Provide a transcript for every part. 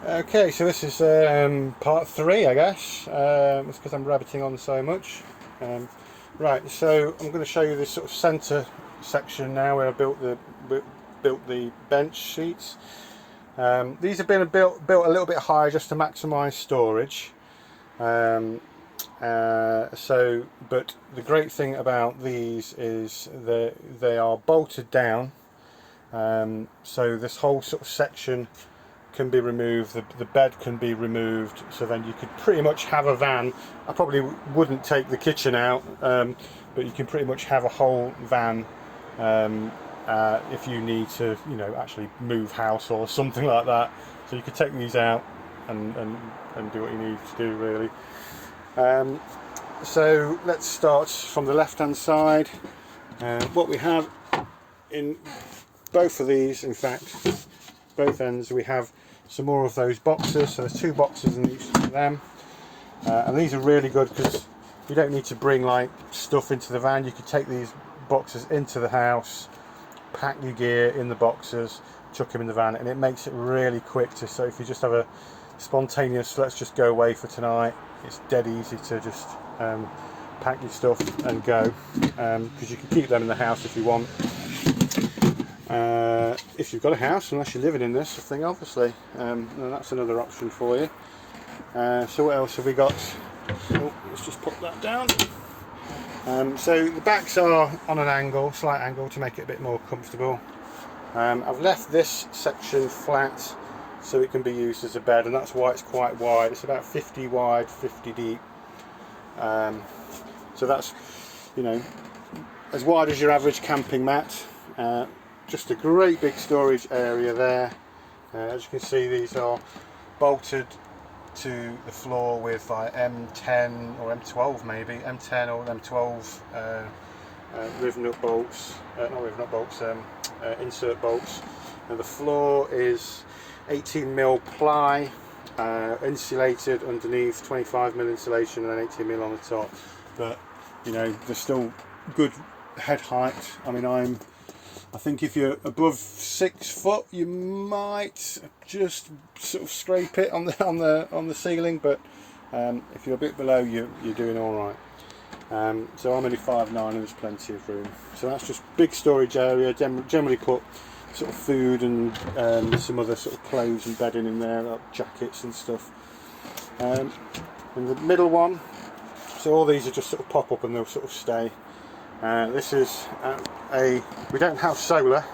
Okay, so this is part 3, I guess. It's because I'm rabbiting on so much. Right, so I'm going to show you this sort of centre section now where I built the bench sheets. These have been built a little bit higher just to maximise storage. But the great thing about these is they are bolted down. So this whole sort of section can be removed, the bed can be removed, so then you could pretty much have a van. I probably wouldn't take the kitchen out, but you can pretty much have a whole van if you need to, actually move house or something like that. So you could take these out and do what you need to do, really. So let's start from the left hand side. What we have in both of these, in fact both ends, we have some more of those boxes. So there's 2 boxes in each of them, and these are really good because you don't need to bring like stuff into the van. You could take these boxes into the house, pack your gear in the boxes, chuck them in the van, and it makes it really quick so if you just have a spontaneous let's just go away for tonight, it's dead easy to just pack your stuff and go, because you can keep them in the house if you want. If you've got a house, unless you're living in this thing, obviously, and that's another option for you. So what else have we got? Oh, let's just put that down. So the backs are on an angle, slight angle, to make it a bit more comfortable. I've left this section flat so it can be used as a bed, and that's why it's quite wide. It's about 50 wide, 50 deep. So that's, as wide as your average camping mat. Just a great big storage area there. As you can see, these are bolted to the floor with like M10 or M12, maybe M10 or M12 riven up bolts, not riven up bolts, insert bolts. And the floor is 18mm ply, insulated underneath, 25mm insulation and 18mm on the top. But there's still good head height. I think if you're above 6 foot, you might just sort of scrape it on the ceiling, but if you're a bit below, you're doing all right. So I'm only 5'9", and there's plenty of room. So that's just big storage area. Generally put sort of food and some other sort of clothes and bedding in there, like jackets and stuff. And the middle one, so all these are just sort of pop up and they'll sort of stay. This is we don't have solar,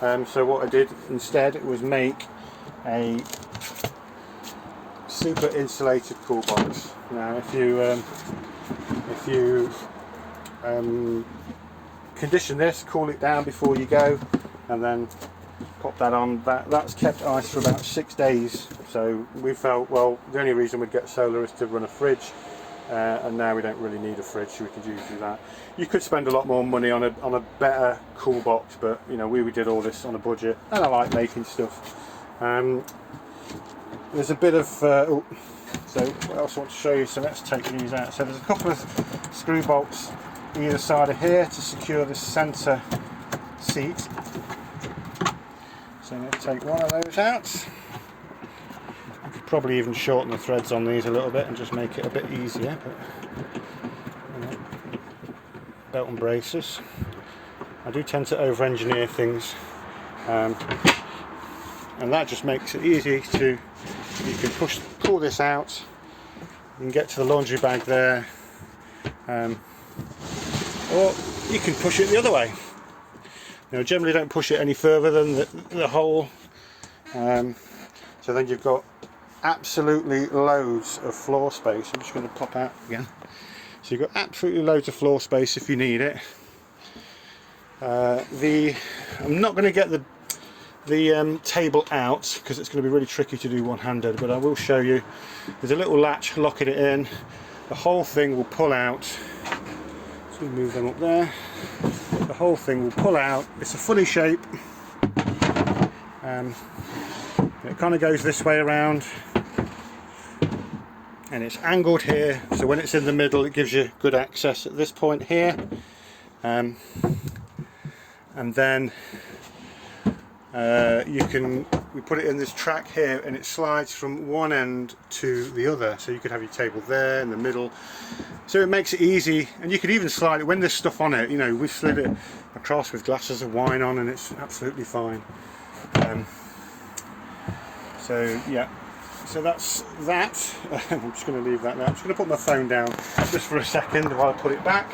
so what I did instead was make a super insulated cool box. Now if you condition this, cool it down before you go, and then pop that on, that's kept ice for about 6 days. So we felt, well, the only reason we'd get solar is to run a fridge. And now we don't really need a fridge, so we could use that. You could spend a lot more money on a better cool box, but we did all this on a budget, and I like making stuff. There's a bit of so what else I want to show you, so let's take these out. So there's a couple of screw bolts either side of here to secure the centre seat. So let's take one of those out. Probably even shorten the threads on these a little bit and just make it a bit easier, but belt and braces. I do tend to over-engineer things, and that just makes it easy to, you can pull this out, you can get to the laundry bag there, or you can push it the other way. Generally don't push it any further than the hole, so then you've got absolutely loads of floor space. I'm just going to pop out again. So you've got absolutely loads of floor space if you need it. I'm not going to get the table out because it's going to be really tricky to do one-handed, but I will show you. There's a little latch locking it in. The whole thing will pull out. So we move them up there. The whole thing will pull out. It's a funny shape. It kind of goes this way around, and it's angled here, so when it's in the middle it gives you good access at this point here, and then you can we put it in this track here, and it slides from one end to the other, so you could have your table there in the middle, so it makes it easy. And you could even slide it when there's stuff on it. You know, we've slid it across with glasses of wine on, and it's absolutely fine. So yeah, so that's that. I'm just going to leave that there. I'm just going to put my phone down just for a second while I put it back.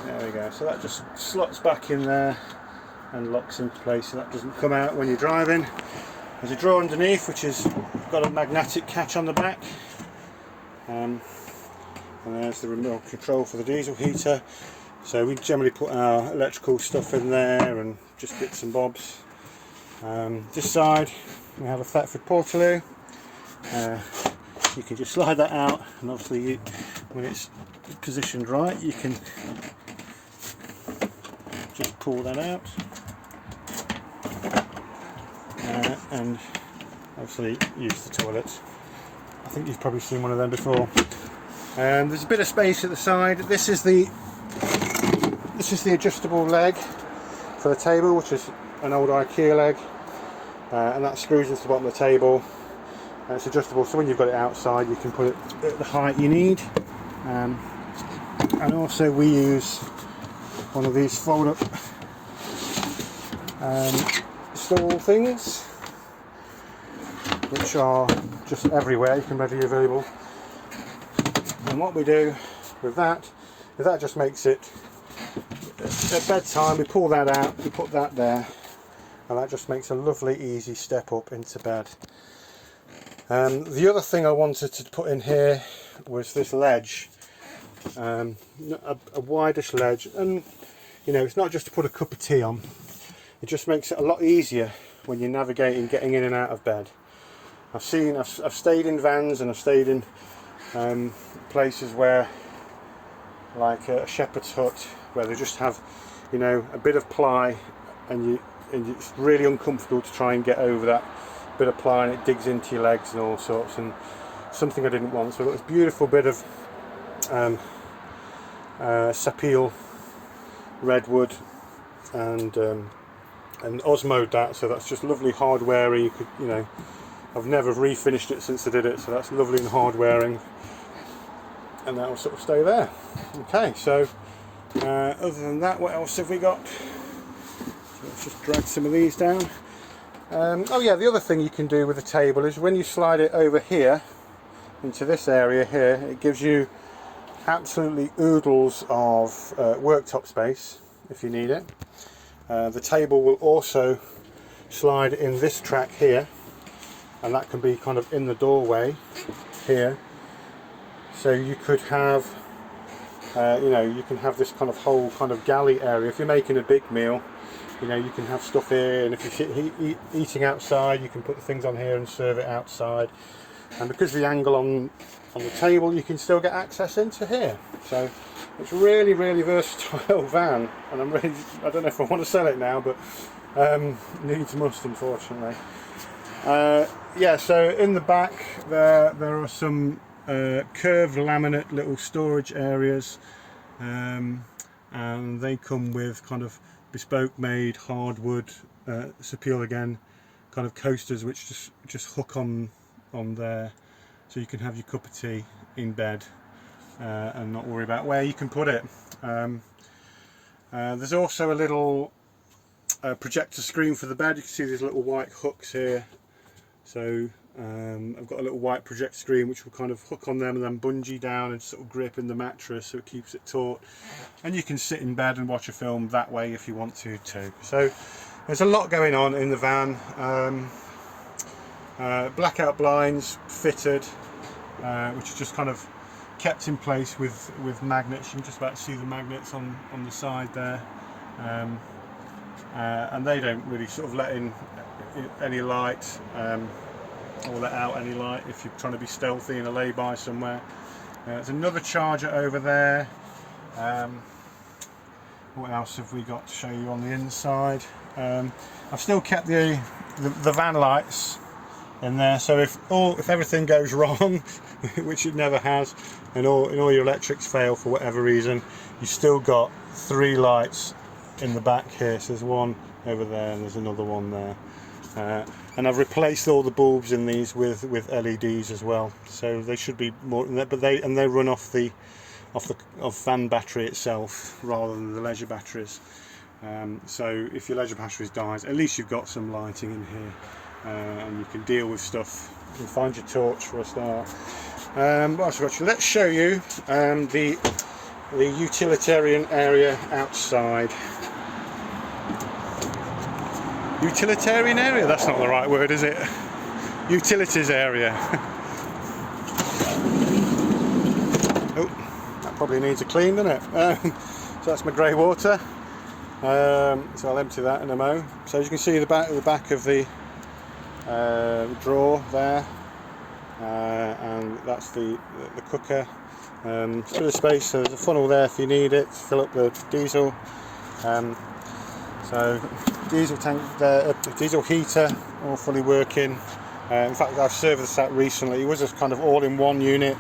There we go. So that just slots back in there and locks into place, so that doesn't come out when you're driving. There's a drawer underneath which has got a magnetic catch on the back, and there's the remote control for the diesel heater. So we generally put our electrical stuff in there and just bits and bobs. This side we have a Thetford Portaloo. You can just slide that out, and obviously when it's positioned right you can just pull that out, and obviously use the toilet. I think you've probably seen one of them before. There's a bit of space at the side. This is the adjustable leg for the table, which is an old IKEA leg, and that screws into the bottom of the table, and it's adjustable, so when you've got it outside you can put it at the height you need. And also we use one of these fold up stall things, which are just everywhere, you can readily available. And what we do with that is that just makes it, at bedtime we pull that out, we put that there, and that just makes a lovely easy step up into bed. The other thing I wanted to put in here was this ledge, a wideish ledge, and you know, it's not just to put a cup of tea on, it just makes it a lot easier when you're navigating, getting in and out of bed. I've stayed in vans, and I've stayed in places where, like a shepherd's hut, where they just have, you know, a bit of ply, and it's really uncomfortable to try and get over that bit of ply, and it digs into your legs and all sorts, and something I didn't want. So I've got this beautiful bit of sapele redwood, and osmoed that, so that's just lovely hard wearing. You could, you know, I've never refinished it since I did it, so that's lovely and hard wearing, and that will sort of stay there. Okay, so other than that, what else have we got? So let's just drag some of these down. Oh yeah, the other thing you can do with the table is when you slide it over here into this area here, it gives you absolutely oodles of worktop space if you need it. The table will also slide in this track here, and that can be kind of in the doorway here, so you could have you know, you can have this kind of whole kind of galley area. If you're making a big meal, you know, you can have stuff here, and if you're eating outside, you can put the things on here and serve it outside. And because of the angle on the table, you can still get access into here. So it's really, really versatile van, and I don't know if I want to sell it now, but needs must, unfortunately. Yeah, so in the back there are some curved laminate little storage areas, and they come with kind of bespoke made hardwood sapele again kind of coasters, which just hook on there, so you can have your cup of tea in bed and not worry about where you can put it. There's also a little projector screen for the bed. You can see these little white hooks here, so I've got a little white projector screen which will kind of hook on them and then bungee down and sort of grip in the mattress, so it keeps it taut, and you can sit in bed and watch a film that way if you want to too. So there's a lot going on in the van. Blackout blinds fitted, which is just kind of kept in place with magnets. You can just about see the magnets on the side there, and they don't really sort of let in any light, or let out any light if you're trying to be stealthy in a lay-by somewhere. There's another charger over there. What else have we got to show you on the inside? I've still kept the van lights in there. So if everything goes wrong, which it never has, and all your electrics fail for whatever reason, you still got 3 lights in the back here. So there's one over there and there's another one there. And I've replaced all the bulbs in these with LEDs as well. So they should be more, but they run off the fan battery itself rather than the leisure batteries. So if your leisure batteries dies, at least you've got some lighting in here, and you can deal with stuff. You can find your torch for a start. What else have I got you? Let's show you the utilitarian area outside. Utilitarian area? That's not the right word, is it? Utilities area. Oh, that probably needs a clean, doesn't it? So that's my grey water. So I'll empty that in a mo. So as you can see, the back of the drawer there, and that's the cooker. It's a bit of space, so there's a funnel there if you need it to fill up the diesel. So diesel tank there, diesel heater, all fully working. In fact, I've serviced that recently. It was a kind of all-in-one unit,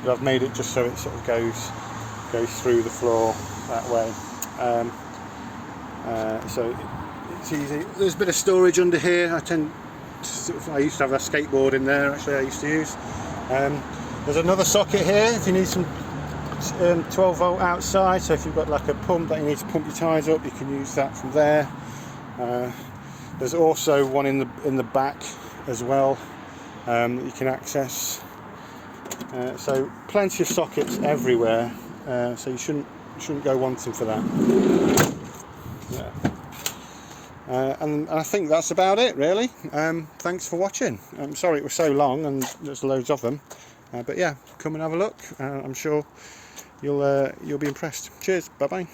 but I've made it just so it sort of goes through the floor that way. So it's easy. There's a bit of storage under here. I used to have a skateboard in there. Actually, I used to use. There's another socket here if you need some 12 volt outside. So if you've got like a pump that you need to pump your tyres up, you can use that from there. There's also one in the back as well that you can access. So plenty of sockets everywhere. So you shouldn't go wanting for that. Yeah. And I think that's about it, really. Thanks for watching. I'm sorry it was so long and there's loads of them, but yeah, come and have a look. I'm sure you'll be impressed. Cheers. Bye bye.